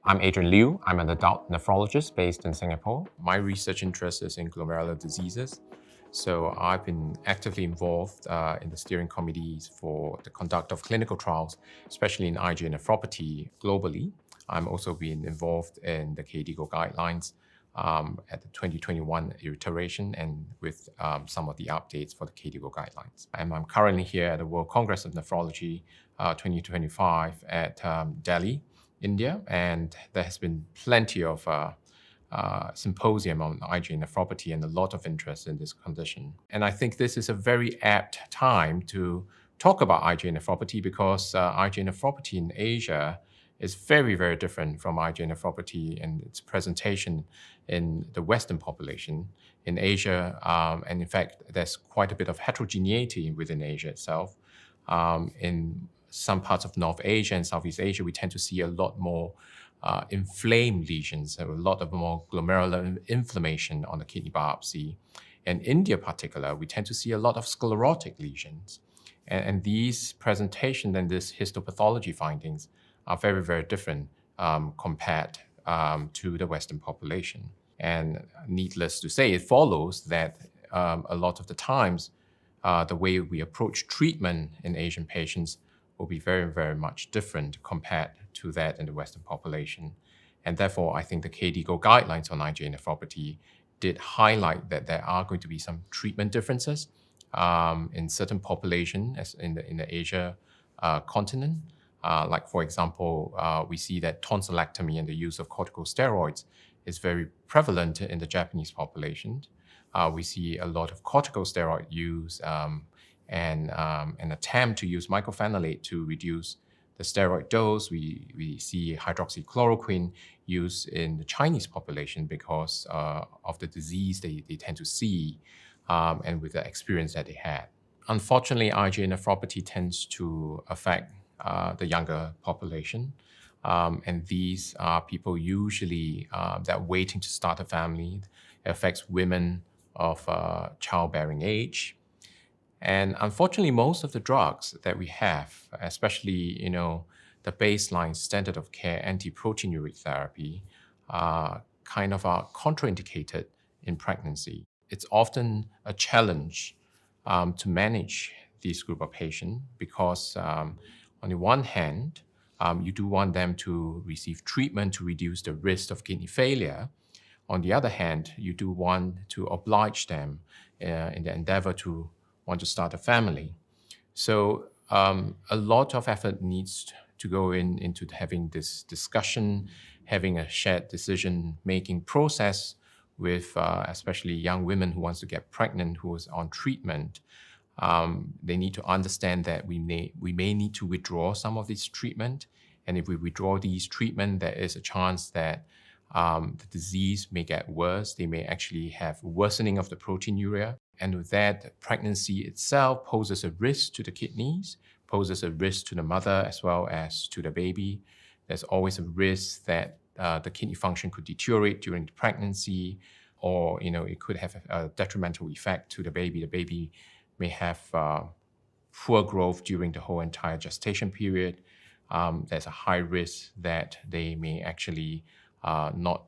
I'm Adrian Liew. I'm an adult nephrologist based in Singapore. My research interest is in glomerular diseases. So I've been actively involved in the steering committees for the conduct of clinical trials, especially in IgA nephropathy globally. I'm also been involved in the KDIGO guidelines at the 2021 iteration and with some of the updates for the KDIGO guidelines. And I'm currently here at the World Congress of Nephrology 2025 at Delhi, India, and there has been plenty of symposium on IgA nephropathy and a lot of interest in this condition. And I think this is a very apt time to talk about IgA nephropathy because IgA nephropathy in Asia is very, very different from IgA nephropathy and its presentation in the Western population. In Asia, and in fact, there's quite a bit of heterogeneity within Asia itself. In some parts of North Asia and Southeast Asia, we tend to see a lot more inflamed lesions, a lot of more glomerular inflammation on the kidney biopsy. In India in particular, we tend to see a lot of sclerotic lesions. And these presentations and these histopathology findings are very, very different compared to the Western population. And needless to say, it follows that a lot of the times, the way we approach treatment in Asian patients will be very, very much different compared to that in the Western population. And therefore, I think the KDIGO guidelines on IgA nephropathy did highlight that there are going to be some treatment differences in certain populations as in the Asia continent. Like, for example, we see that tonsillectomy and the use of corticosteroids is very prevalent in the Japanese population. We see a lot of corticosteroid use and an attempt to use mycophenolate to reduce the steroid dose. We see hydroxychloroquine used in the Chinese population because of the disease they tend to see and with the experience that they had. Unfortunately, IgA nephropathy tends to affect the younger population. And these are people usually that are waiting to start a family. It affects women of childbearing age. And unfortunately, most of the drugs that we have, especially the baseline standard of care anti-proteinuria therapy, are contraindicated in pregnancy. It's often a challenge to manage this group of patients because on the one hand, you do want them to receive treatment to reduce the risk of kidney failure. On the other hand, you do want to oblige them in the endeavor to want to start a family. So a lot of effort needs to go into having this discussion, having a shared decision-making process with especially young women who wants to get pregnant, who is on treatment. They need to understand that we may need to withdraw some of this treatment. And if we withdraw these treatment, there is a chance that the disease may get worse. They may actually have worsening of the proteinuria. And with that, pregnancy itself poses a risk to the kidneys, poses a risk to the mother as well as to the baby. There's always a risk that the kidney function could deteriorate during the pregnancy, or it could have a detrimental effect to the baby. The baby may have poor growth during the whole entire gestation period. There's a high risk that they may actually not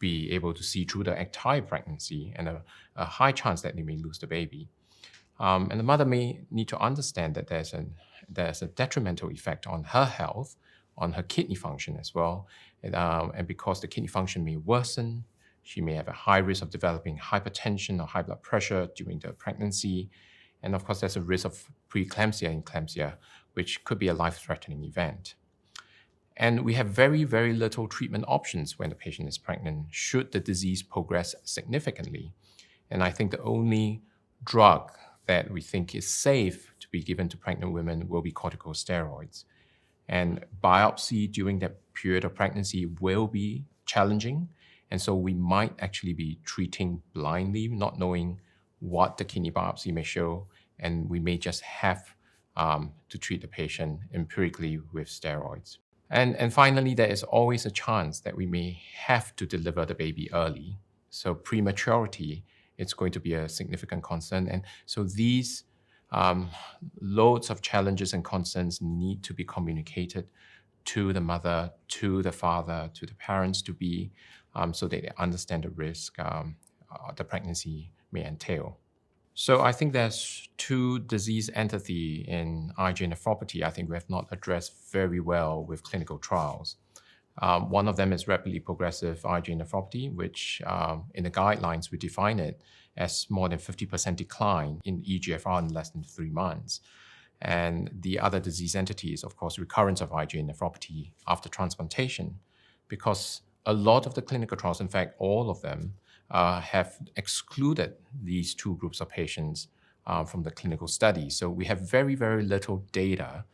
be able to see through the entire pregnancy, and a high chance that they may lose the baby. And the mother may need to understand that there's a detrimental effect on her health, on her kidney function as well. And because the kidney function may worsen, she may have a high risk of developing hypertension or high blood pressure during the pregnancy. And of course, there's a risk of preeclampsia and eclampsia, which could be a life-threatening event. And we have very, very little treatment options when the patient is pregnant, should the disease progress significantly. And I think the only drug that we think is safe to be given to pregnant women will be corticosteroids. And biopsy during that period of pregnancy will be challenging. And so we might actually be treating blindly, not knowing what the kidney biopsy may show. And we may just have to treat the patient empirically with steroids. And finally, there is always a chance that we may have to deliver the baby early. So prematurity, it's going to be a significant concern. And so these loads of challenges and concerns need to be communicated to the mother, to the father, to the parents to be, so that they understand the risk the pregnancy may entail. So I think there's two disease entity in IgA nephropathy I think we have not addressed very well with clinical trials. One of them is rapidly progressive IgA nephropathy, which in the guidelines we define it as more than 50% decline in eGFR in less than 3 months. And the other disease entity is, of course, recurrence of IgA nephropathy after transplantation, because a lot of the clinical trials, in fact, all of them, have excluded these two groups of patients from the clinical study. So we have very, very little data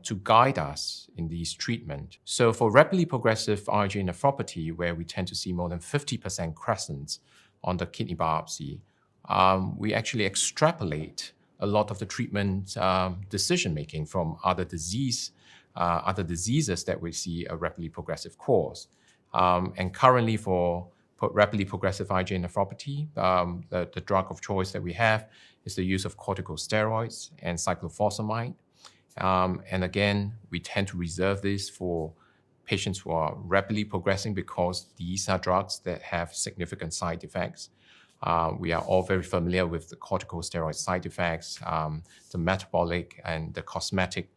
to guide us in these treatment. So for rapidly progressive IgA nephropathy, where we tend to see more than 50% crescents on the kidney biopsy, we actually extrapolate a lot of the treatment decision-making from other diseases that we see a rapidly progressive course. And currently for rapidly progressive IgA nephropathy, the drug of choice that we have is the use of corticosteroids and cyclophosphamide. And again, we tend to reserve this for patients who are rapidly progressing because these are drugs that have significant side effects. We are all very familiar with the corticosteroid side effects, the metabolic and the cosmetic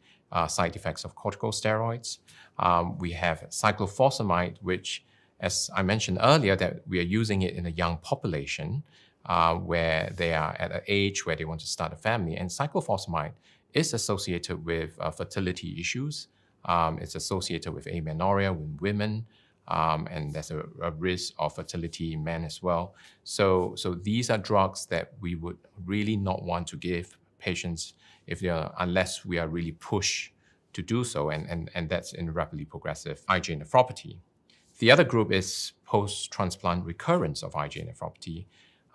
side effects of corticosteroids. We have cyclophosphamide, which, as I mentioned earlier, that we are using it in a young population where they are at an age where they want to start a family. And cyclophosphamide is associated with fertility issues. It's associated with amenorrhea in women, and there's a risk of fertility in men as well. So these are drugs that we would really not want to give patients unless we are really pushed to do so, and that's in rapidly progressive IgA nephropathy. The other group is post-transplant recurrence of IgA nephropathy.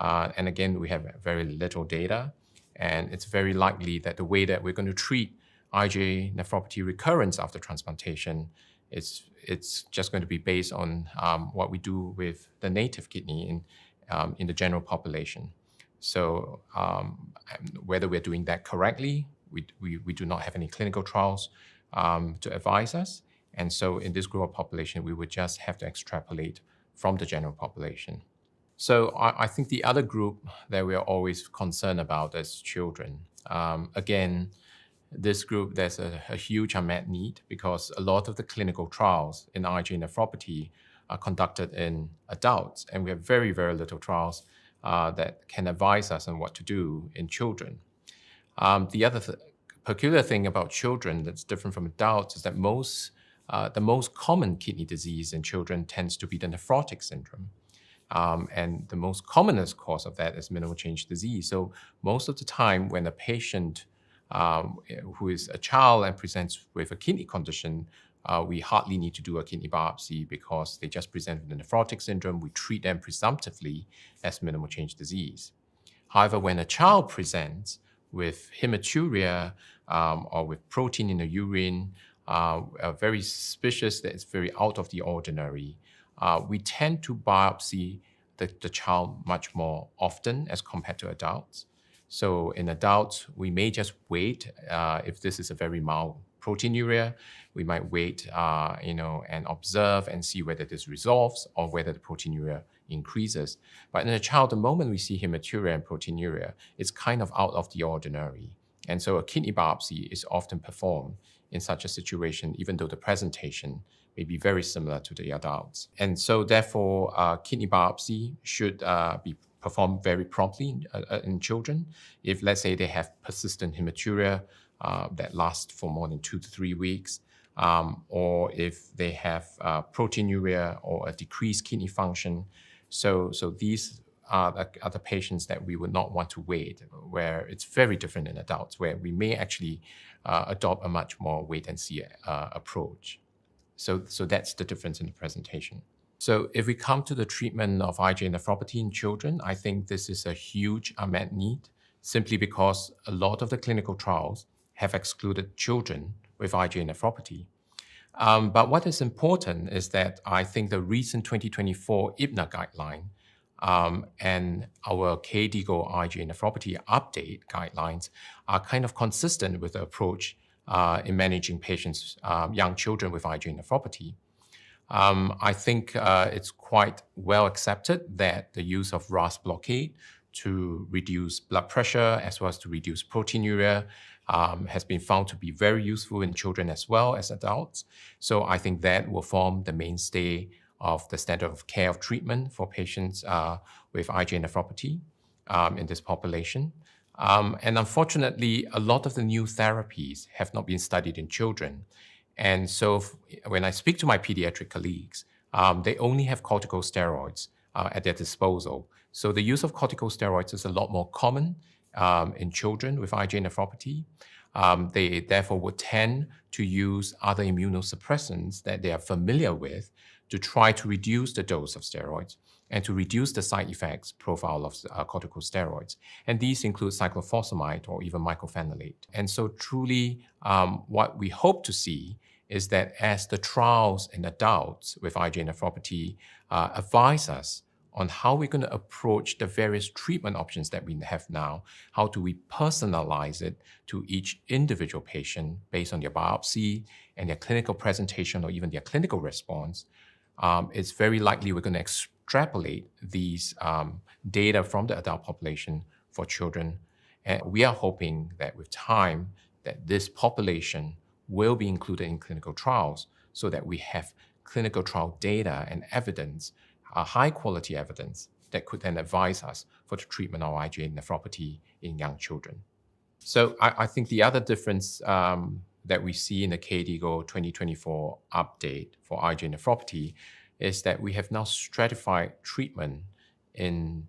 And again, we have very little data, and it's very likely that the way that we're going to treat IgA nephropathy recurrence after transplantation, it's just going to be based on what we do with the native kidney in the general population. So whether we're doing that correctly, we do not have any clinical trials to advise us. And so in this group of population, we would just have to extrapolate from the general population. So I think the other group that we are always concerned about is children. Again, this group, there's a huge unmet need because a lot of the clinical trials in IgA nephropathy are conducted in adults, and we have very, very little trials that can advise us on what to do in children. The other peculiar thing about children that's different from adults is that the most common kidney disease in children tends to be the nephrotic syndrome. And the most commonest cause of that is minimal change disease. So most of the time when a patient who is a child and presents with a kidney condition, we hardly need to do a kidney biopsy because they just present with the nephrotic syndrome. We treat them presumptively as minimal change disease. However, when a child presents with hematuria or with protein in the urine, very suspicious that it's very out of the ordinary, we tend to biopsy the child much more often as compared to adults. So in adults, we may just wait. If this is a very mild proteinuria, we might wait and observe and see whether this resolves or whether the proteinuria increases. But in a child, the moment we see hematuria and proteinuria, it's kind of out of the ordinary. And so a kidney biopsy is often performed in such a situation, even though the presentation may be very similar to the adults. And so therefore, kidney biopsy should be performed very promptly in children. If, let's say, they have persistent hematuria that lasts for more than 2 to 3 weeks, or if they have proteinuria or a decreased kidney function. So these are the patients that we would not want to wait, where it's very different in adults, where we may actually adopt a much more wait-and-see approach. So that's the difference in the presentation. So if we come to the treatment of IgA nephropathy in children, I think this is a huge unmet need, simply because a lot of the clinical trials have excluded children with IgA nephropathy. But what is important is that I think the recent 2024 IBNA guideline and our KDIGO IgAN Nephropathy update guidelines are kind of consistent with the approach in managing patients, young children with IgA nephropathy. I think it's quite well accepted that the use of RAS blockade to reduce blood pressure as well as to reduce proteinuria has been found to be very useful in children as well as adults. So I think that will form the mainstay of the standard of care of treatment for patients with IgA nephropathy in this population. And unfortunately, a lot of the new therapies have not been studied in children. And so when I speak to my pediatric colleagues, they only have corticosteroids at their disposal. So the use of corticosteroids is a lot more common in children with IgA nephropathy. They therefore would tend to use other immunosuppressants that they are familiar with to try to reduce the dose of steroids and to reduce the side effects profile of corticosteroids. And these include cyclophosphamide or even mycophenolate. And so truly what we hope to see is that as the trials in adults with IgA nephropathy advise us on how we're going to approach the various treatment options that we have now, how do we personalize it to each individual patient based on their biopsy and their clinical presentation or even their clinical response, it's very likely we're going to extrapolate these data from the adult population for children. And we are hoping that with time, that this population will be included in clinical trials so that we have clinical trial data and evidence, high quality evidence that could then advise us for the treatment of IgA nephropathy in young children. So I think the other difference that we see in the KDIGO 2024 update for IgA nephropathy is that we have now stratified treatment in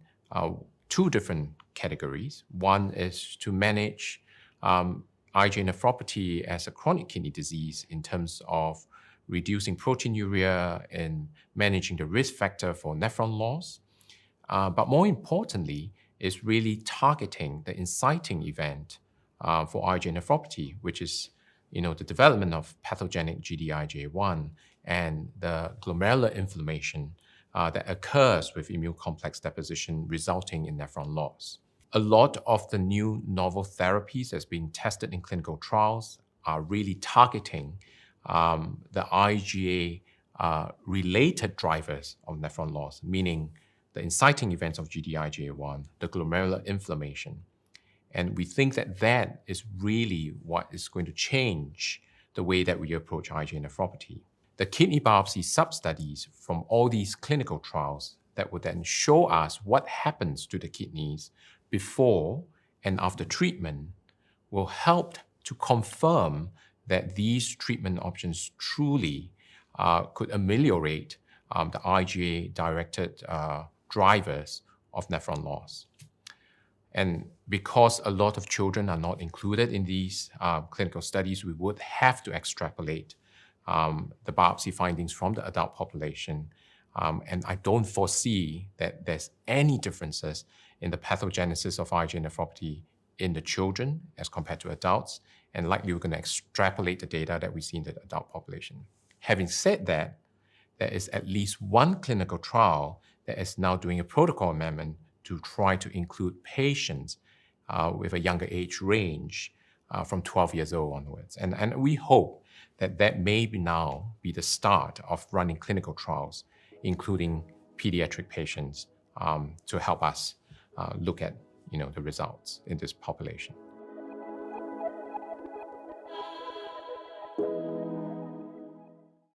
two different categories. One is to manage IgA nephropathy as a chronic kidney disease in terms of reducing proteinuria and managing the risk factor for nephron loss. But more importantly, is really targeting the inciting event for IgA nephropathy, which is the development of pathogenic Gd-IgA1 and the glomerular inflammation that occurs with immune complex deposition resulting in nephron loss. A lot of the new novel therapies that's being tested in clinical trials are really targeting the IgA related drivers of nephron loss, meaning the inciting events of Gd-IgA1, the glomerular inflammation. And we think that that is really what is going to change the way that we approach IgA nephropathy. The kidney biopsy sub-studies from all these clinical trials that would then show us what happens to the kidneys before and after treatment will help to confirm that these treatment options truly could ameliorate the IgA-directed drivers of nephron loss. And because a lot of children are not included in these clinical studies, we would have to extrapolate the biopsy findings from the adult population. And I don't foresee that there's any differences in the pathogenesis of IgA nephropathy in the children as compared to adults. And likely we're going to extrapolate the data that we see in the adult population. Having said that, there is at least one clinical trial that is now doing a protocol amendment to try to include patients with a younger age range from 12 years old onwards. And we hope that that may now be the start of running clinical trials, including pediatric patients, to help us look at the results in this population.